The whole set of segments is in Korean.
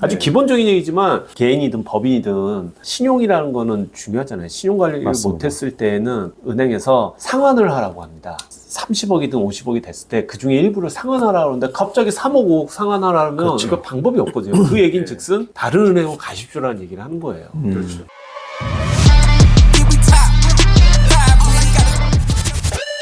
아주 기본적인 얘기지만 개인이든 법인이든 신용이라는 거는 중요하잖아요. 신용 관리를 맞습니다. 못했을 때는 은행에서 상환을 하라고 합니다. 30억이든 50억이 됐을 때 그 중에 일부를 상환하라고 하는데 갑자기 3억, 5억 상환하라면 그렇죠. 이거 방법이 없거든요. 그 얘기는 즉슨 다른 은행으로 가십시오라는 얘기를 하는 거예요. 그렇죠.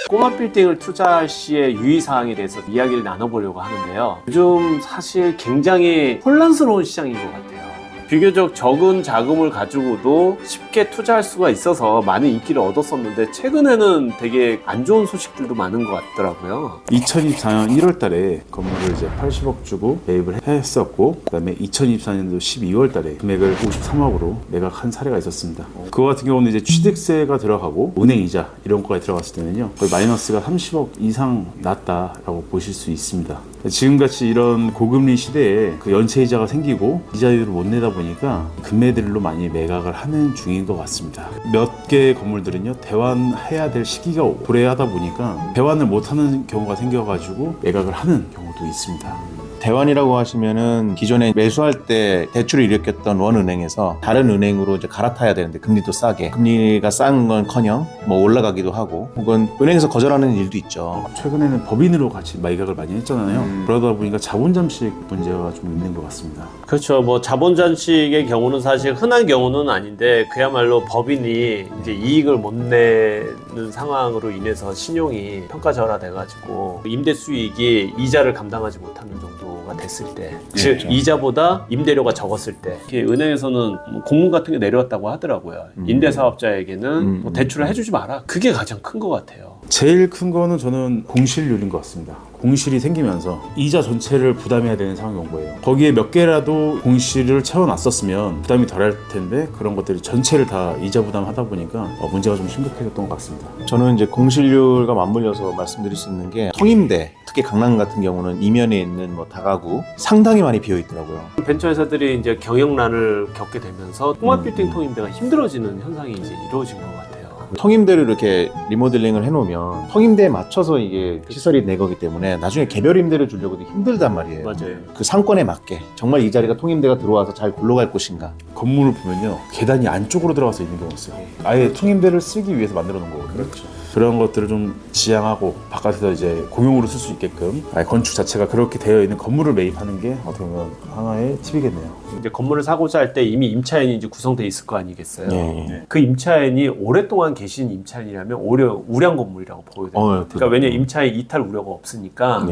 꼬마 빌딩을 투자할 시의 유의사항에 대해서 이야기를 나눠보려고 하는데요. 요즘 사실 굉장히 혼란스러운 시장인 것 같아요. 비교적 적은 자금을 가지고도 쉽게 투자할 수가 있어서 많은 인기를 얻었었는데 최근에는 되게 안 좋은 소식들도 많은 것 같더라고요. 2024년 1월 달에 건물을 이제 80억 주고 매입을 했었고, 그 다음에 2024년도 12월 달에 금액을 53억으로 매각한 사례가 있었습니다. 그거 같은 경우는 이제 취득세가 들어가고 은행 이자 이런 거에 들어갔을 때는요, 거의 마이너스가 30억 이상 났다라고 보실 수 있습니다. 지금같이 이런 고금리 시대에 그 연체 이자가 생기고 이자율을 못 내다 보니까 금매들로 많이 매각을 하는 중인 것 같습니다. 몇 개의 건물들은요, 대환해야 될 시기가 도래하다 보니까 대환을 못하는 경우가 생겨가지고 매각을 하는 경우도 있습니다. 대환이라고 하시면은 기존에 매수할 때 대출을 일으켰던 원은행에서 다른 은행으로 이제 갈아타야 되는데 금리도 싸게, 금리가 싼 건커녕 뭐 올라가기도 하고, 혹은 은행에서 거절하는 일도 있죠. 최근에는 법인으로 같이 매각을 많이 했잖아요. 그러다 보니까 자본 잠식 문제가 좀 있는 것 같습니다. 그렇죠. 뭐 자본 잠식의 경우는 사실 흔한 경우는 아닌데 그야말로 법인이 이제 이익을 못 내는 상황으로 인해서 신용이 평가절하돼가지고 임대 수익이 이자를 감당하지 못하는 정도가 됐을 때, 즉 그렇죠. 이자보다 임대료가 적었을 때, 이렇게 은행에서는 공문 같은 게 내려왔다고 하더라고요. 임대사업자에게는 뭐 대출을 해주지 마라. 그게 가장 큰 것 같아요. 제일 큰 거는 저는 공실률인 것 같습니다. 공실이 생기면서 이자 전체를 부담해야 되는 상황이 온 거예요. 거기에 몇 개라도 공실을 채워놨었으면 부담이 덜할 텐데 그런 것들이 전체를 다 이자 부담하다 보니까 문제가 좀 심각해졌던 것 같습니다. 저는 이제 공실률과 맞물려서 말씀드릴 수 있는 게, 통임대, 특히 강남 같은 경우는 이면에 있는 뭐 다가구 상당히 많이 비어 있더라고요. 벤처 회사들이 이제 경영난을 겪게 되면서 꼬마 빌딩 통임대가 힘들어지는 현상이 이제 이루어진 것 같아요. 통임대를 이렇게 리모델링을 해놓으면 통임대에 맞춰서 이게 시설이 내 거기 때문에 나중에 개별 임대를 주려고도 힘들단 말이에요. 맞아요. 그 상권에 맞게 정말 이 자리가 통임대가 들어와서 잘 굴러갈 곳인가. 건물을 보면요, 계단이 안쪽으로 들어가서 있는 경우가 있어요. 아예 통임대를 쓰기 위해서 만들어 놓은 거거든요. 그렇죠. 그런 것들을 좀 지양하고 바깥에서 이제 공용으로 쓸 수 있게끔 아예 건축 자체가 그렇게 되어 있는 건물을 매입하는 게 어떻게 보면 하나의 팁이겠네요. 이제 건물을 사고자 할 때 이미 임차인이 이제 구성돼 있을 거 아니겠어요. 예. 그 임차인이 오랫동안 계신 임차인이라면 오히려 우량 건물이라고 보여야 돼요. 그러니까 왜냐 임차인 이탈 우려가 없으니까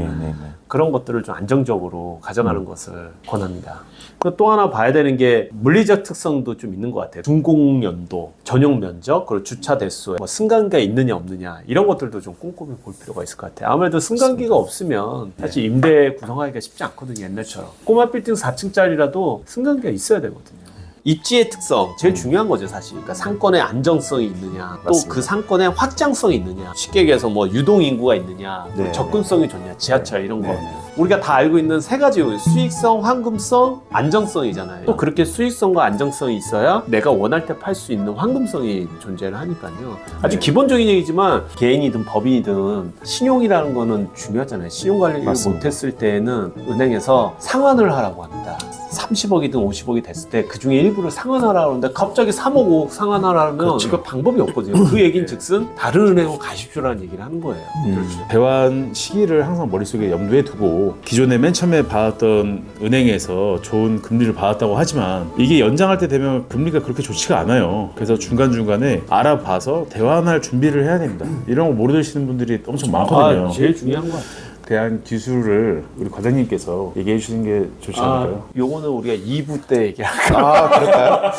그런 것들을 좀 안정적으로 가져가는 것을 권합니다. 또 하나 봐야 되는 게 물리적 특성도 좀 있는 것 같아요. 준공연도, 전용 면적, 그리고 주차 대수, 뭐 승강기가 있느냐 없느냐 이런 것들도 좀 꼼꼼히 볼 필요가 있을 것 같아요. 아무래도 승강기가 없으면 사실 임대 구성하기가 쉽지 않거든요, 옛날처럼. 꼬마 빌딩 4층짜리라도 승강기가 있어야 되거든요. 입지의 특성, 제일 중요한 거죠, 사실. 그러니까 상권의 안정성이 있느냐, 또 그 상권의 확장성이 있느냐, 쉽게 얘기해서 뭐 유동 인구가 있느냐, 또 접근성이 좋냐, 지하철 이런 거. 우리가 다 알고 있는 세 가지 수익성, 황금성, 안정성이잖아요. 또 그렇게 수익성과 안정성이 있어야 내가 원할 때 팔 수 있는 황금성이 존재를 하니까요. 아주 기본적인 얘기지만 개인이든 법인이든 신용이라는 거는 중요하잖아요. 신용 관리를 못했을 때는 은행에서 상환을 하라고 합니다. 30억이든 50억이 됐을 때 그 중에 일부를 상환하라고 하는데 갑자기 3억, 5억 상환하라면 이거 방법이 없거든요. 그 얘기는 즉슨 다른 은행으로 가십시오라는 얘기를 하는 거예요. 대환 시기를 항상 머릿속에 염두에 두고 기존에 맨 처음에 받았던 은행에서 좋은 금리를 받았다고 하지만 이게 연장할 때 되면 금리가 그렇게 좋지가 않아요. 그래서 중간중간에 알아봐서 대환할 준비를 해야 됩니다. 이런 거 모르시는 분들이 엄청 많거든요. 제일 중요한 것 같아요. 대한 기술을 우리 과장님께서 얘기해 주시는 게 좋지 않을까요? 요거는 우리가 2부 때 얘기할까요? 아, 그럴까요?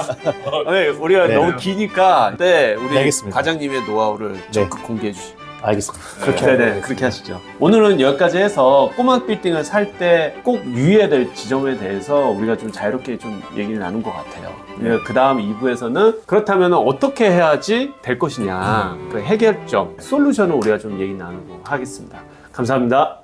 네, 우리가 너무 기니까 그때 우리 알겠습니다. 과장님의 노하우를 적극 공개해 주시죠. 알겠습니다. 그렇게 하시죠. 오늘은 여기까지 해서 꼬마 빌딩을 살 때 꼭 유의해야 될 지점에 대해서 우리가 좀 자유롭게 좀 얘기를 나눈 것 같아요. 그 다음 2부에서는 그렇다면 어떻게 해야지 될 것이냐, 그 해결점, 솔루션을 우리가 좀 얘기 나누고 하겠습니다. 감사합니다.